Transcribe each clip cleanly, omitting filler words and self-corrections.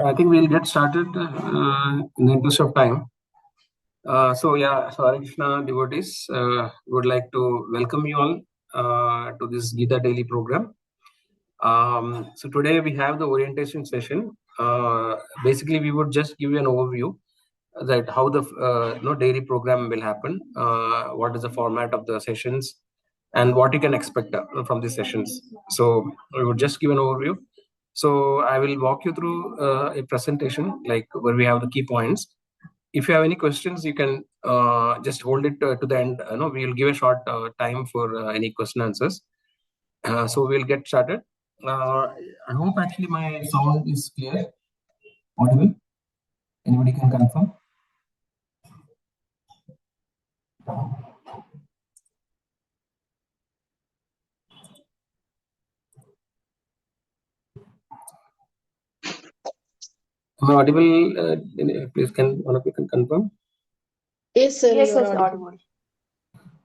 I think we'll get started in the interest of time. So Hare Krishna devotees, would like to welcome you all to this Gita Daily program. So today we have the orientation session. Basically, we would just give you an overview that how the daily program will happen, what is the format of the sessions, and what you can expect from these sessions. So we would just give an overview. So I will walk you through a presentation like where we have the key points. If you have any questions, you can just hold it to the end. We will give a short time for any question answers. So we'll get started. I hope actually my sound is clear, audible. Anybody can confirm? Am I audible? Please, one of you can confirm? Yes, sir. Yes, You are yes, audible.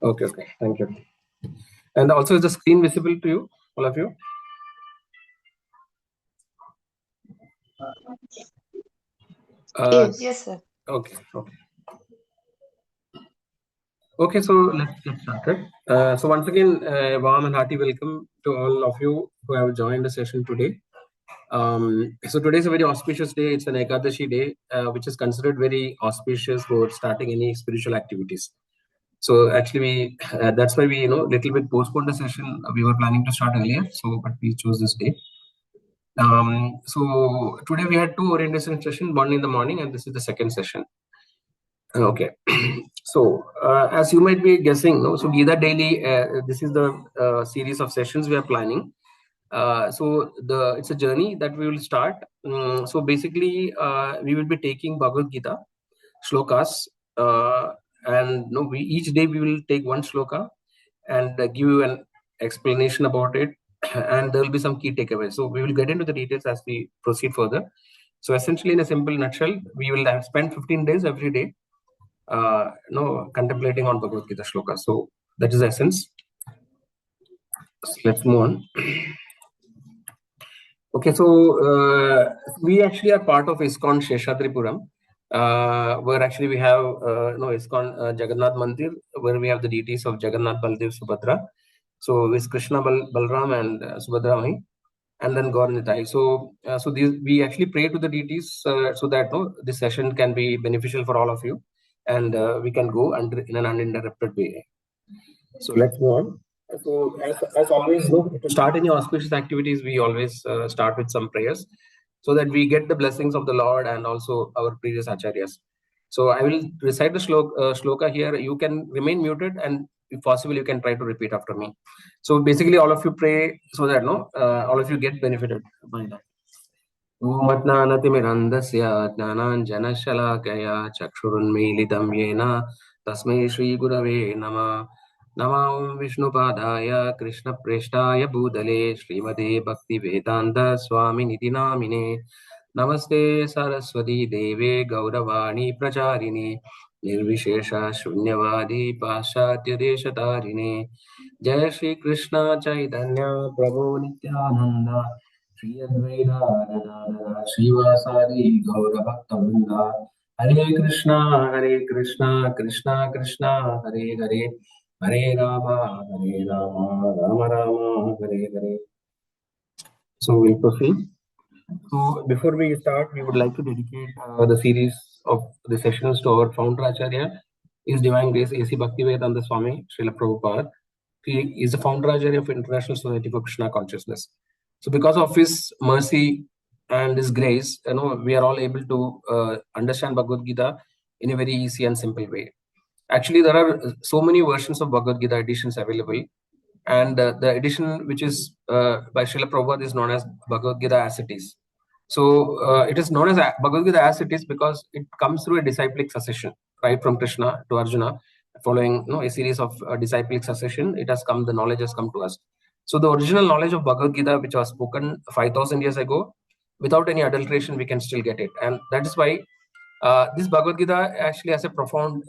Okay. Thank you. And also, is the screen visible to you, all of you? Yes. Yes, sir. Okay. Okay, so let's get started. So once again, warm and hearty welcome to all of you who have joined the session today. So today is a very auspicious day. It's an Ekadashi day, which is considered very auspicious for starting any spiritual activities. So actually, that's why we little bit postponed the session. We were planning to start earlier, but we chose this day. So today we had two orientation sessions, one in the morning, and this is the second session. Okay. So as you might be guessing, so Gita Daily, this is the series of sessions we are planning. So it's a journey that we will start. So basically, we will be taking Bhagavad Gita shlokas, and each day we will take one shloka and give you an explanation about it, and there will be some key takeaways. So we will get into the details as we proceed further. So essentially, in a simple nutshell, we will spend 15 days every day contemplating on Bhagavad Gita shlokas. So that is the essence. So let's move on. Okay, so we actually are part of ISKCON Sheshatripuram, where actually we have ISKCON Jagannath Mandir, where we have the deities of Jagannath, Baldev, Subhadra. So with Krishna, Balram, and Subhadra Mai, and then Gaur Nitai. So we actually pray to the deities so that this session can be beneficial for all of you, and we can go in an uninterrupted way. So let's move on. So as always, to start any auspicious activities, we always start with some prayers so that we get the blessings of the Lord and also our previous acharyas. So I will recite the shloka here. You can remain muted, and if possible, you can try to repeat after me. So basically, all of you pray so that all of you get benefited by that. Omatnanatimirandasya jnananjanashalakaya chakshurunmilitam yena tasmai Shri Gurave Namah. Namo Vishnupadaya Krishna Preshtaya Bhudale Srimade Bhakti Vedanta Swami Niti Namine Namaste Saraswati Deve Gauravani Pracharini Nirvishesha Shunyavadi Paschatya Deshatarine Jai Shri Krishna Chaitanya Prabhu Nityananda Shri Advaita Gadadhara Srivasadi Gauravakta Hare Krishna, Krishna Krishna, Hare Hare, Hare Rama, Rama Rama, Hare Hare. So we'll proceed. So before we start, we would like to dedicate the series of the sessions to our founder Acharya, His Divine Grace A.C. Bhaktivedanta Swami, Srila Prabhupada. He is the founder Acharya of International Society for Krishna Consciousness. So because of his mercy and his grace, we are all able to understand Bhagavad Gita in a very easy and simple way. Actually, there are so many versions of Bhagavad Gita editions available, and the edition which is by Srila Prabhupada is known as Bhagavad Gita as it is. So it is known as Bhagavad Gita as it is because it comes through a disciplic succession, right from Krishna to Arjuna, following a series of disciplic succession. The knowledge has come to us. So the original knowledge of Bhagavad Gita, which was spoken 5,000 years ago, without any adulteration, we can still get it, and that is why this Bhagavad Gita actually has a profound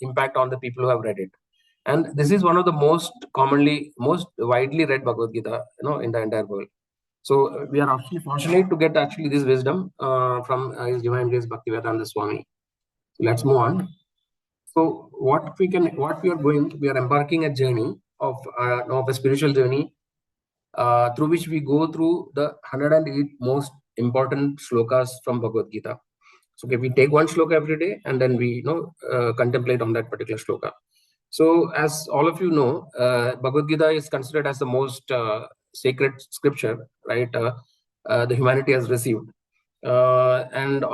impact on the people who have read it. And this is one of the most widely read Bhagavad Gita in the entire world. So we are actually fortunate to get actually this wisdom from His Divine Grace Bhaktivedanta Swami. So let's move on. So what we are embarking a journey of a spiritual journey through which we go through the 108 most important shlokas from Bhagavad Gita. So okay, we take one shloka every day and then we contemplate on that particular shloka. So as all of you know, Bhagavad Gita is considered as the most sacred scripture, right? The humanity has received. And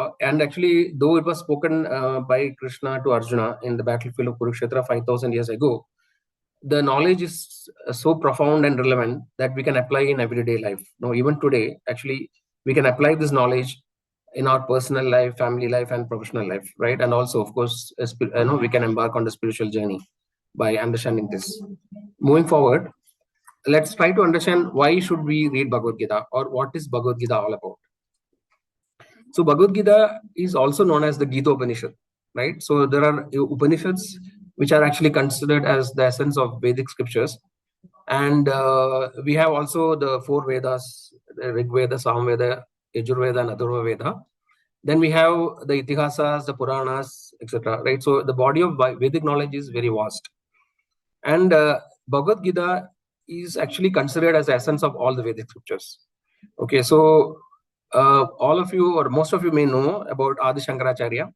actually, though it was spoken by Krishna to Arjuna in the battlefield of Kurukshetra 5,000 years ago, the knowledge is so profound and relevant that we can apply in everyday life. Now, even today, actually, we can apply this knowledge in our personal life, family life, and professional life, right? And also, of course, we can embark on the spiritual journey by understanding this. Moving forward, let's try to understand why should we read Bhagavad Gita, or what is Bhagavad Gita all about. So Bhagavad Gita is also known as the Gita Upanishad, right? So there are Upanishads which are actually considered as the essence of Vedic scriptures. And we have also the four Vedas, the Rig Veda, Samveda, Yajurveda, and Atharva Veda. Then we have the Itihasas, the Puranas, etc. Right? So the body of Vedic knowledge is very vast. And Bhagavad Gita is actually considered as the essence of all the Vedic scriptures. Okay, so all of you or most of you may know about Adi Shankaracharya.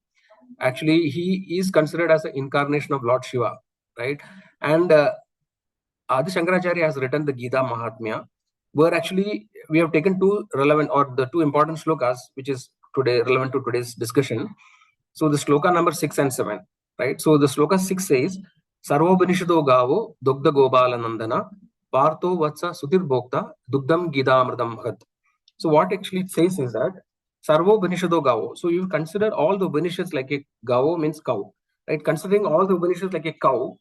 Actually, he is considered as the incarnation of Lord Shiva, right? And Adi Shankaracharya has written the Gita Mahatmya, where actually we have taken two relevant or the two important shlokas, which is today relevant to today's discussion. So the shloka number 6 and 7, right? So the shloka 6 says, Sarvopanishado Gavo, Dugdha Gobala Nandana, Partho Vatsa Sutir Bhokta, Dugdham Gita Amradam Bhagat. So what actually it says is that Sarvo Upanishado Gavo. So you consider all the Upanishads like a Gavo means cow, right? Considering all the Upanishads like a cow,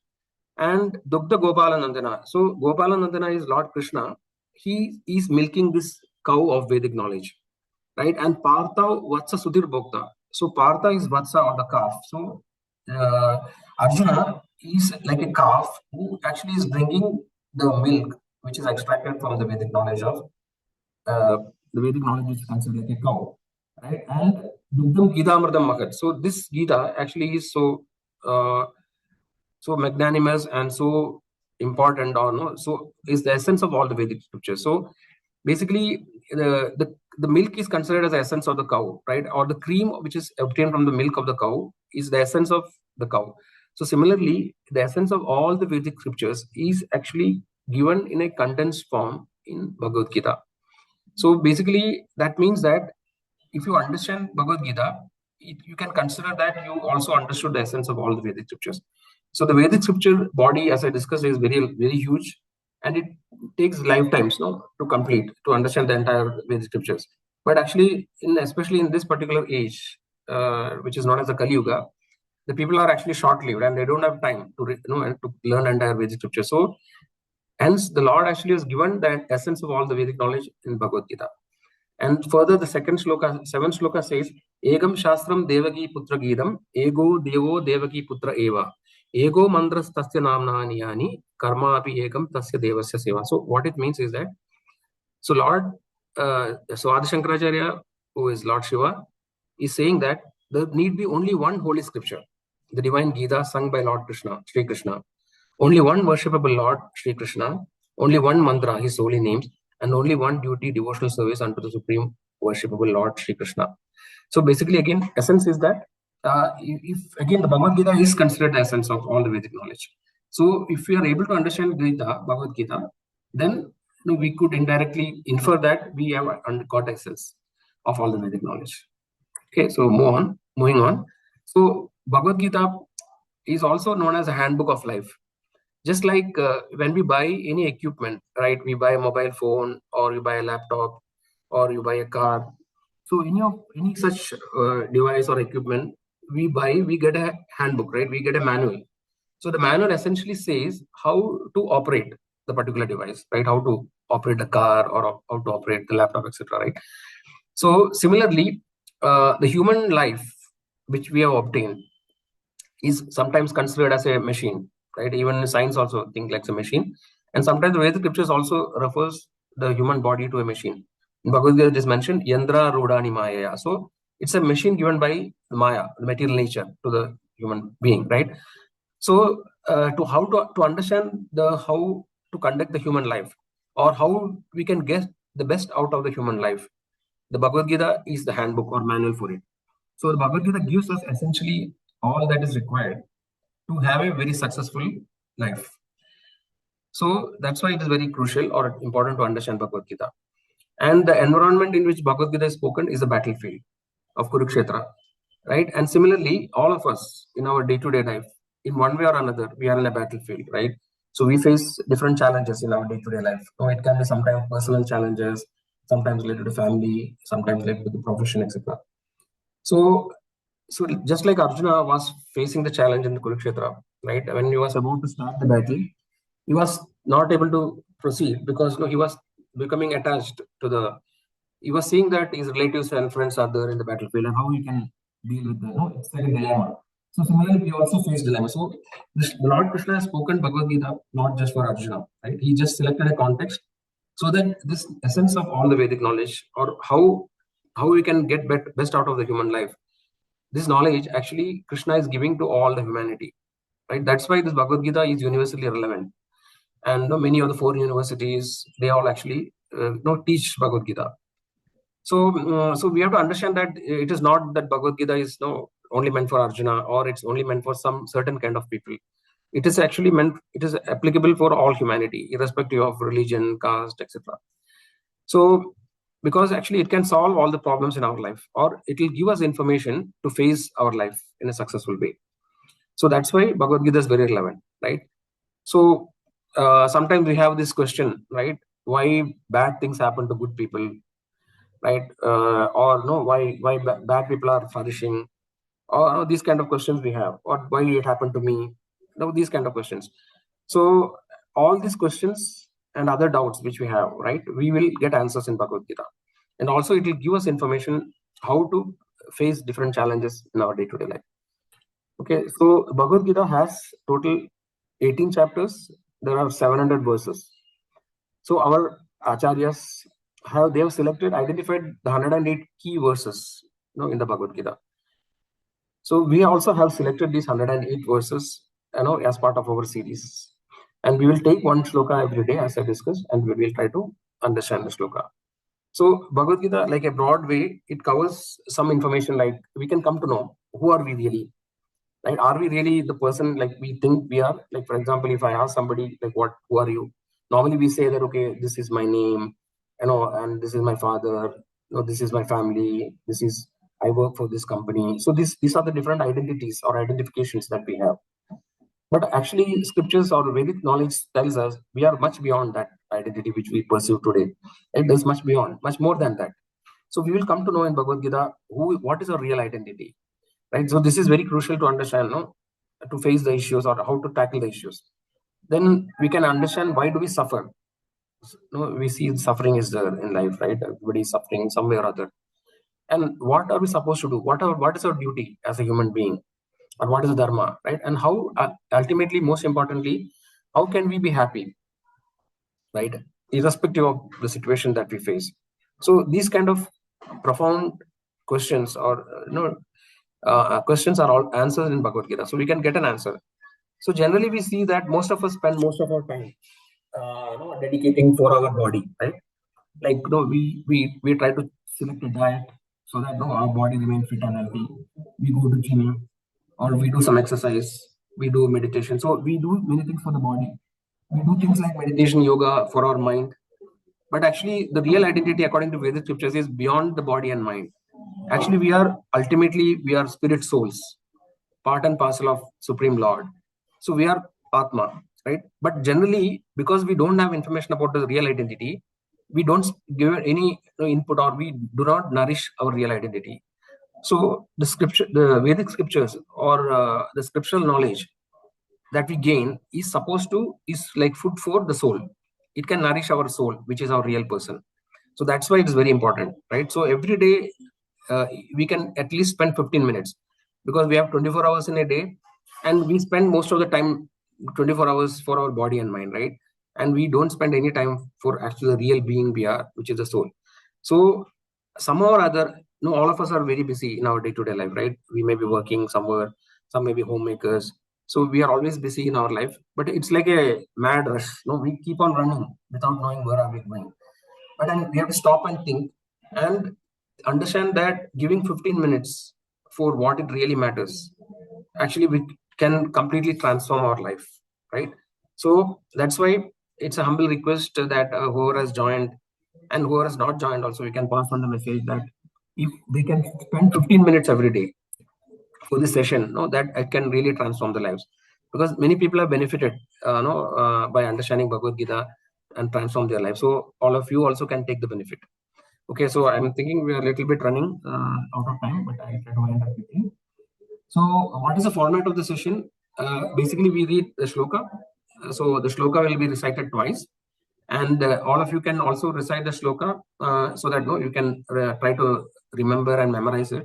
and Dugdha Gopalanandana. So Gopalanandana is Lord Krishna. He is milking this cow of Vedic knowledge, right? And Partha Vatsa Sudhir Bhokta. So Partha is Vatsa or the calf. So Arjuna is like a calf who actually is bringing the milk which is extracted from the Vedic knowledge of the Vedic knowledge is considered like a cow, right? And Dugdham Gita Amradam Mahat. So this Gita actually is so magnanimous and so important, or no, so is the essence of all the Vedic scriptures. So basically, the milk is considered as the essence of the cow, right? Or the cream which is obtained from the milk of the cow is the essence of the cow. So similarly, the essence of all the Vedic scriptures is actually given in a condensed form in Bhagavad Gita. So basically, that means that if you understand Bhagavad Gita, you can consider that you also understood the essence of all the Vedic scriptures. So the Vedic scripture body, as I discussed, is very, very huge, and it takes lifetimes, to complete, to understand the entire Vedic scriptures. But actually, especially in this particular age, which is known as the Kali Yuga, the people are actually short-lived and they don't have time to to learn entire Vedic scripture. So hence, the Lord actually has given the essence of all the Vedic knowledge in Bhagavad Gita. And further, the second shloka, 7th shloka says, Egam Shastram Devaki Putra Gidam, Ego Devo Devaki Putra Eva, Ego Mandras Tasya Namna Niyani, Karma Api Egam Tasya Devasya Seva. So what it means is that, so Lord, so Adi Shankaracharya, who is Lord Shiva, is saying that there need be only one holy scripture, the divine Gita sung by Lord Krishna, Sri Krishna. Only one worshipable Lord, Sri Krishna, only one mantra, his holy names, and only one duty, devotional service unto the supreme worshipable Lord, Sri Krishna. So basically, again, essence is that, if again, the Bhagavad Gita is considered the essence of all the Vedic knowledge. So if we are able to understand Bhagavad Gita, then we could indirectly infer that we have got essence of all the Vedic knowledge. Okay, so moving on. So Bhagavad Gita is also known as a handbook of life. Just like when we buy any equipment, right? We buy a mobile phone, or you buy a laptop, or you buy a car. So any such device or equipment we buy, we get a handbook, right? We get a manual. So the manual essentially says how to operate the particular device, right? How to operate a car, or how to operate the laptop, etc. Right? So similarly, the human life which we have obtained is sometimes considered as a machine, right? Even science also think like a machine. And sometimes the Vedic scriptures also refers the human body to a machine. In Bhagavad Gita, it is mentioned Yandra Rudani Maya. So it's a machine given by Maya, the material nature, to the human being, right? So to understand how to conduct the human life, or how we can get the best out of the human life, the Bhagavad Gita is the handbook or manual for it. So the Bhagavad Gita gives us essentially all that is required to have a very successful life. So that's why it is very crucial or important to understand Bhagavad Gita. And the environment in which Bhagavad Gita is spoken is the battlefield of Kurukshetra, right? And similarly, all of us in our day-to-day life, in one way or another, we are in a battlefield, right? So we face different challenges in our day-to-day life. So it can be sometimes personal challenges, sometimes related to family, sometimes related to the profession, etc. So just like Arjuna was facing the challenge in the Kurukshetra, right? When he was about to start the battle, he was not able to proceed because he was becoming attached to the. He was seeing that his relatives and friends are there in the battlefield, and how he can deal with them. It's like a dilemma. So similarly, we also face dilemma. So the Lord Krishna has spoken Bhagavad Gita not just for Arjuna, right? He just selected a context so that this essence of all the Vedic knowledge, or how we can get best out of the human life, this knowledge actually Krishna is giving to all the humanity, right? That's why this Bhagavad Gita is universally relevant, and many of the foreign universities, they all actually teach Bhagavad Gita. So we have to understand that it is not that Bhagavad Gita is only meant for Arjuna, or it's only meant for some certain kind of people. It is actually meant, it is applicable for all humanity, irrespective of religion, caste, etc. So because actually it can solve all the problems in our life, or it will give us information to face our life in a successful way. So that's why Bhagavad Gita is very relevant, right? So sometimes we have this question, right? Why bad things happen to good people, right? Or no, why bad people are flourishing, or these kind of questions we have, or why it happened to me, these kind of questions. So all these questions and other doubts which we have, right, we will get answers in Bhagavad Gita, and also it will give us information how to face different challenges in our day-to-day life. Okay, so Bhagavad Gita has total 18 chapters. There are 700 verses. So our acharyas they have identified the 108 key verses in the Bhagavad Gita. So we also have selected these 108 verses as part of our series. And we will take one shloka every day, as I discussed, and we will try to understand the shloka. So Bhagavad Gita, like a broad way, it covers some information, like we can come to know who are we really, right? Are we really the person like we think we are? Like, for example, if I ask somebody like, who are you? Normally we say that, okay, this is my name, and this is my father, this is my family, I work for this company. So these are the different identities or identifications that we have. But actually, scriptures or Vedic knowledge tells us we are much beyond that identity which we pursue today. It is much beyond, much more than that. So we will come to know in Bhagavad Gita what is our real identity, right? So this is very crucial to understand, to face the issues or how to tackle the issues. Then we can understand why do we suffer. We see suffering is there in life, right? Everybody is suffering some way or other. And what are we supposed to do? What is our duty as a human being? Or what is the dharma, right? And how ultimately, most importantly, how can we be happy, right? Irrespective of the situation that we face. So these kind of profound questions or questions are all answered in Bhagavad Gita. So we can get an answer. So generally we see that most of us spend most of our time dedicating for our body, right? Like we try to select a diet so that our body remains fit and healthy. We go to gym, or we do some exercise, we do meditation. So we do many things for the body. We do things like meditation, yoga for our mind. But actually, the real identity, according to Vedic scriptures, is beyond the body and mind. Actually, we are spirit souls, part and parcel of Supreme Lord. So we are Atma, right? But generally, because we don't have information about the real identity, we don't give any input, or we do not nourish our real identity. So the Vedic scriptures, or the scriptural knowledge that we gain is like food for the soul. It can nourish our soul, which is our real person. So that's why it is very important, right? So every day we can at least spend 15 minutes, because we have 24 hours in a day, and we spend most of the time 24 hours for our body and mind, right? And we don't spend any time for actually the real being we are, which is the soul. So somehow or other, all of us are very busy in our day-to-day life, right? We may be working somewhere, some may be homemakers. So we are always busy in our life, but it's like a mad rush. We keep on running without knowing where are we going. But then we have to stop and think and understand that giving 15 minutes for what it really matters, actually we can completely transform our life, right? So that's why it's a humble request that whoever has joined and whoever has not joined also, we can pass on the message that if they can spend 15 minutes every day for this session, that it can really transform the lives, because many people have benefited by understanding Bhagavad Gita and transform their life. So all of you also can take the benefit. Okay, so I'm thinking we are a little bit running out of time, but I try to wind up quickly. So what is the format of the session? Basically, we read the shloka. So the shloka will be recited twice, and all of you can also recite the shloka so that you can try to remember and memorize it,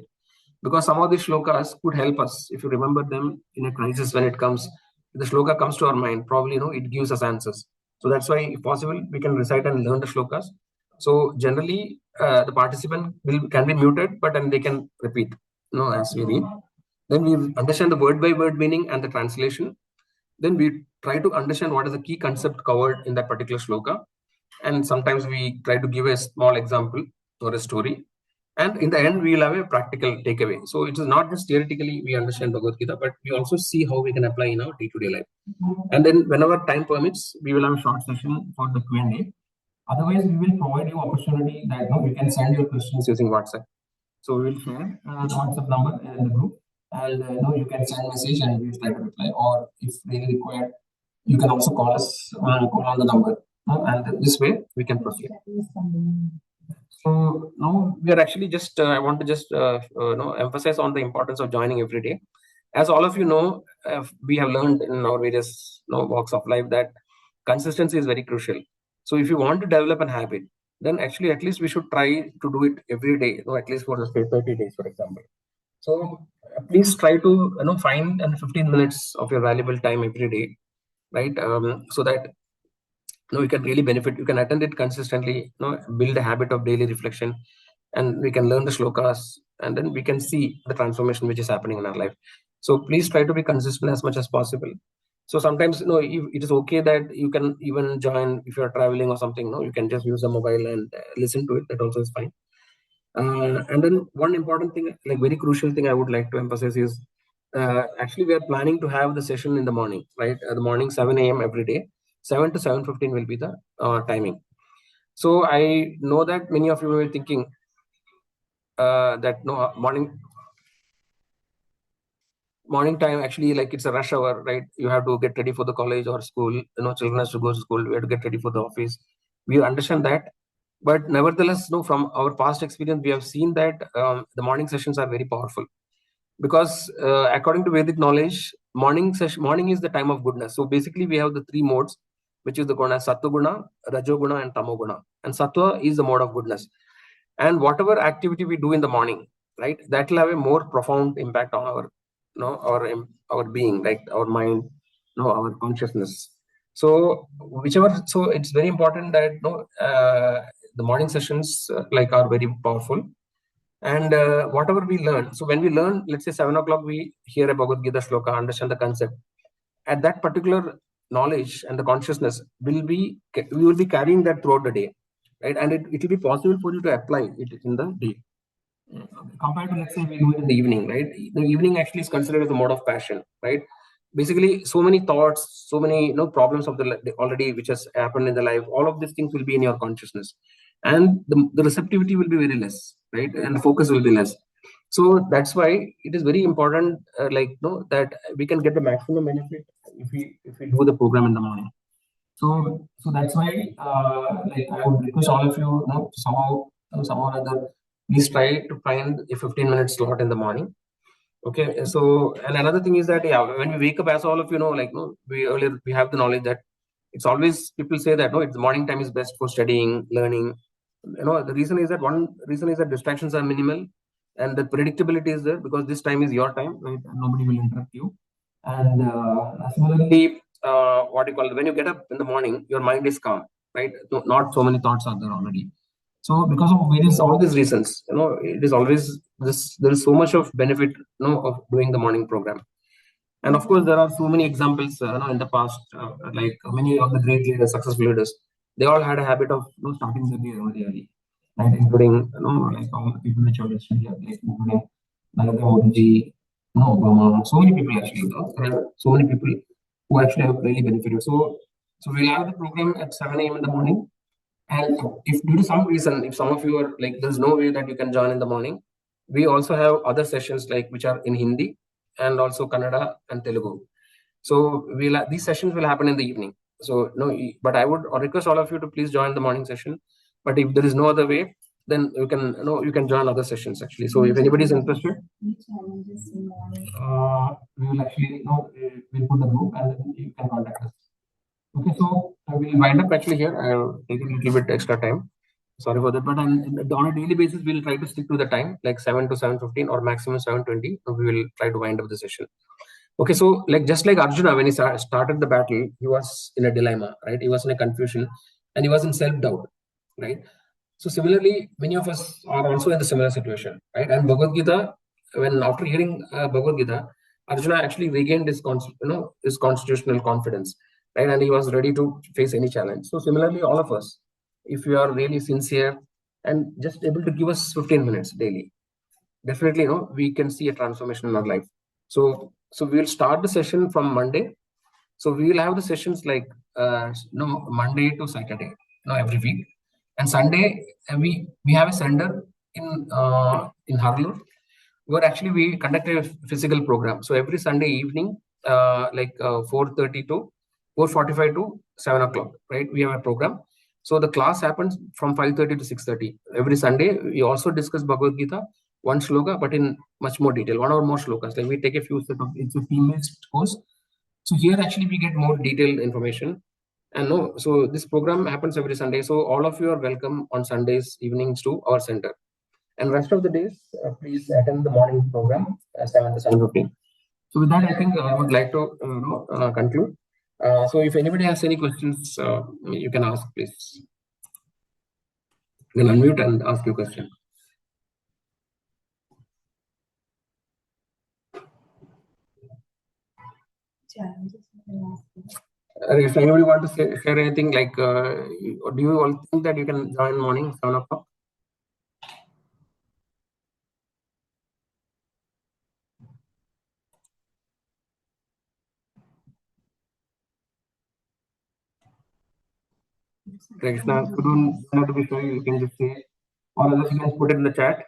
because some of the shlokas could help us if you remember them in a crisis. When it comes, the shloka comes to our mind, probably it gives us answers. So that's why, if possible, we can recite and learn the shlokas. So generally, the participant can be muted, but then they can repeat as we read. Then we understand the word by word meaning and the translation. Then we try to understand what is the key concept covered in that particular shloka. And sometimes we try to give a small example or a story. And in the end, we will have a practical takeaway. So it is not just theoretically we understand Bhagavad Gita, but we also see how we can apply in our day-to-day life. And then whenever time permits, we will have a short session for the Q&A. Otherwise, we will provide you opportunity that you can send your questions using WhatsApp. So we will share the WhatsApp number in the group, and you can send message and we will try to reply. Or if really required, you can also call us call on the number, and this way we can proceed. So now we are actually just I want to just emphasize on the importance of joining every day. As all of you know, we have learned in our various walks of life that consistency is very crucial. So if you want to develop an habit, then actually at least we should try to do it every day, at least for say 30 days, for example. So please try to find 15 minutes of your valuable time every day, right? So that you can really benefit. You can attend it consistently, build a habit of daily reflection, and we can learn the shlokas, and then we can see the transformation which is happening in our life. So please try to be consistent as much as possible. So sometimes it is okay that you can even join if you're traveling or something. You can just use the mobile and listen to it. That also is fine. And then one important thing, like very crucial thing I would like to emphasize is actually we are planning to have the session in the morning, right? The morning 7 a.m. every day. 7 to 7:15 will be the timing. So I know that many of you were thinking that no morning time actually, like, it's a rush hour, right? You have to get ready for the college or school. Children has to go to school. We have to get ready for the office. We understand that, but nevertheless, from our past experience, we have seen that the morning sessions are very powerful, because according to Vedic knowledge, morning is the time of goodness. So basically, we have the three modes, which is the guna: sattva guna, rajo guna, and tamo guna. And sattva is the mode of goodness. And whatever activity we do in the morning, right, that will have a more profound impact on our our being, like our mind, our consciousness. So it's very important that the morning sessions are very powerful. And whatever we learn, so when we learn, let's say 7 o'clock, we hear a Bhagavad Gita shloka, understand the concept. At that particular knowledge and the consciousness we will be carrying that throughout the day, right? And it will be possible for you to apply it in the day. Compared to, let's say, we do it in the evening, right? The evening actually is considered as a mode of passion, right? Basically, so many thoughts, so many problems of the already which has happened in the life. All of these things will be in your consciousness, and the receptivity will be very less, right? And the focus will be less. So that's why it is very important, that we can get the maximum benefit if we do the program in the morning. So that's why, I would request all of you, somehow or other, please try to find a 15-minute slot in the morning. Okay. So, and another thing is that, when we wake up, as all of you know, we have the knowledge that it's always, people say that, no, it's morning time is best for studying, learning. The reason is that distractions are minimal, and the predictability is there, because this time is your time, right? Nobody will interrupt you. And similarly, when you get up in the morning, your mind is calm, right? Not so many thoughts are there already. So because of all these reasons, it is always this. There is so much of benefit, of doing the morning program. And of course, there are so many examples, in the past, like many of the great leaders, successful leaders, they all had a habit of starting the day very early, right? Including, like all the people which are listed here, like including Narendra Modi ji, Obama, so many people actually, so many people who actually have really benefited. So we'll have the program at 7 a.m. in the morning. And if due to some reason, if some of you are like, there's no way that you can join in the morning, we also have other sessions like which are in Hindi and also Kannada and Telugu. So these sessions will happen in the evening. So no, but I would request all of you to please join the morning session. But if there is no other way, then you can join other sessions actually. So if anybody is interested, we will actually we'll put the group and then you can contact us. Okay, so we'll wind up actually here. I'll take a little bit extra time. Sorry for that, but on a daily basis, we'll try to stick to the time, like 7 to 7:15 or maximum 7:20. So we will try to wind up the session. Okay, so just like Arjuna, when he started the battle, he was in a dilemma, right? He was in a confusion and he was in self-doubt, right? So similarly, many of us are also in the similar situation, right? And Bhagavad Gita, when after hearing Bhagavad Gita, Arjuna actually regained his constitutional confidence, right? And he was ready to face any challenge. So similarly, all of us, if you are really sincere and just able to give us 15 minutes daily, definitely, we can see a transformation in our life. So we'll start the session from Monday. So we will have the sessions like Monday to Saturday, every week. And Sunday we have a center in Haralur, where actually we conduct a physical program. So every Sunday evening, 4:30 to 4:45 to 7 o'clock, right? We have a program. So the class happens from 5:30 to 6:30 every Sunday. We also discuss Bhagavad Gita, one shloka, but in much more detail, one or more shlokas. Like we take a few set of, it's a team-based course. So here actually we get more detailed information. And so this program happens every Sunday. So all of you are welcome on Sundays evenings to our center. And rest of the days, please attend the morning program 7 to 7:15. So with that, I think I would like to conclude. So if anybody has any questions, you can ask, please. You can unmute and ask your question. If anybody want to share anything, like, do you all think that you can join morning 7 o'clock? Krishna, if you don't know to be sure, you can just say, or else you can put it in the chat.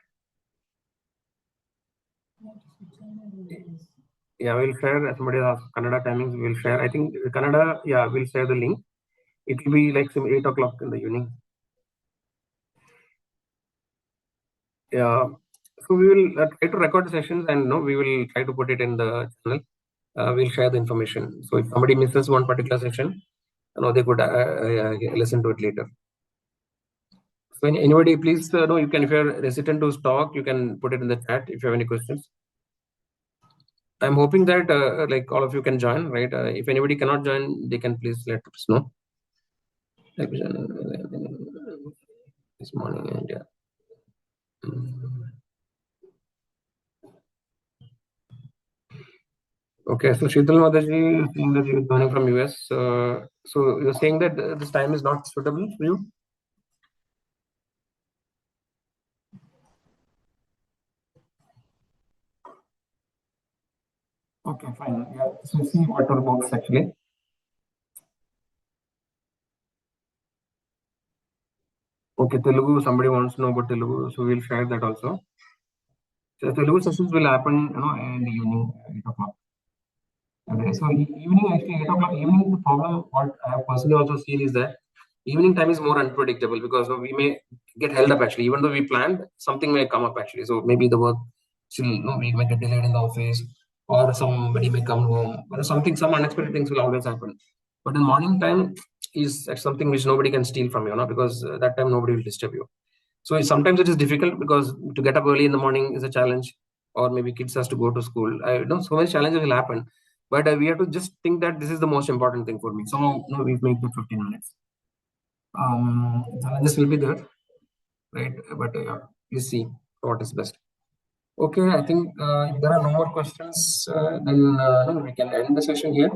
Yeah, we'll share. Somebody asked Kannada timings. We'll share. I think Kannada. Yeah, we'll share the link. It will be like some 8 o'clock in the evening. Yeah. So we will try to record the sessions, and we will try to put it in the channel. We'll share the information. So if somebody misses one particular session, they could listen to it later. So anybody, please, you can, if you're hesitant to talk, you can put it in the chat if you have any questions. I'm hoping that like all of you can join, right? If anybody cannot join, they can please let us know. This morning, India. Okay, so Sheetal Mataji, saying that you're joining from US. So you're saying that this time is not suitable for you? Okay, fine. Yeah. So see what works actually. Okay, Telugu. Somebody wants to know about Telugu, so we'll share that also. So Telugu sessions will happen, in the evening, 8 o'clock. Okay, so evening actually 8 o'clock evening. The problem what I have personally also seen is that evening time is more unpredictable because we may get held up actually. Even though we planned, something may come up actually. So maybe the work still, we may get delayed in the office, or somebody may come home, or some unexpected things will always happen. But in morning time is something which nobody can steal from you, because that time nobody will disturb you. So sometimes it is difficult because to get up early in the morning is a challenge, or maybe kids has to go to school. I know so many challenges will happen, but we have to just think that this is the most important thing for me. So we've made the 15 minutes. Challenges will be there. right? But let's see what is best. Okay, I think if there are no more questions, then no, we can end the session here.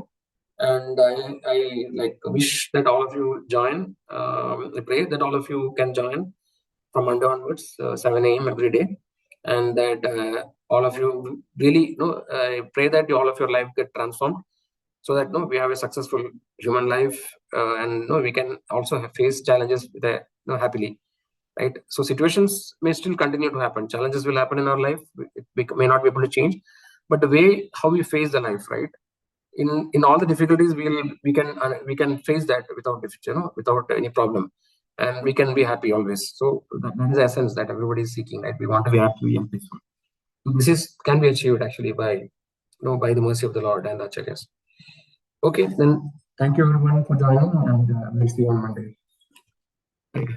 And I like wish that all of you join. I pray that all of you can join from Monday onwards, 7 a.m. every day, and that all of you really I pray that all of your life get transformed, so that we have a successful human life, and we can also face challenges with happily. Right, so situations may still continue to happen, challenges will happen in our life, we may not be able to change, but the way how we face the life, right, in all the difficulties, we can face that without any problem, and we can be happy always. So that is the essence that everybody is seeking, right? We want to be happy and peaceful. This can be achieved actually by by the mercy of the Lord and the acharyas. Okay, then thank you everyone for joining, and we'll see you on Monday. Thank you.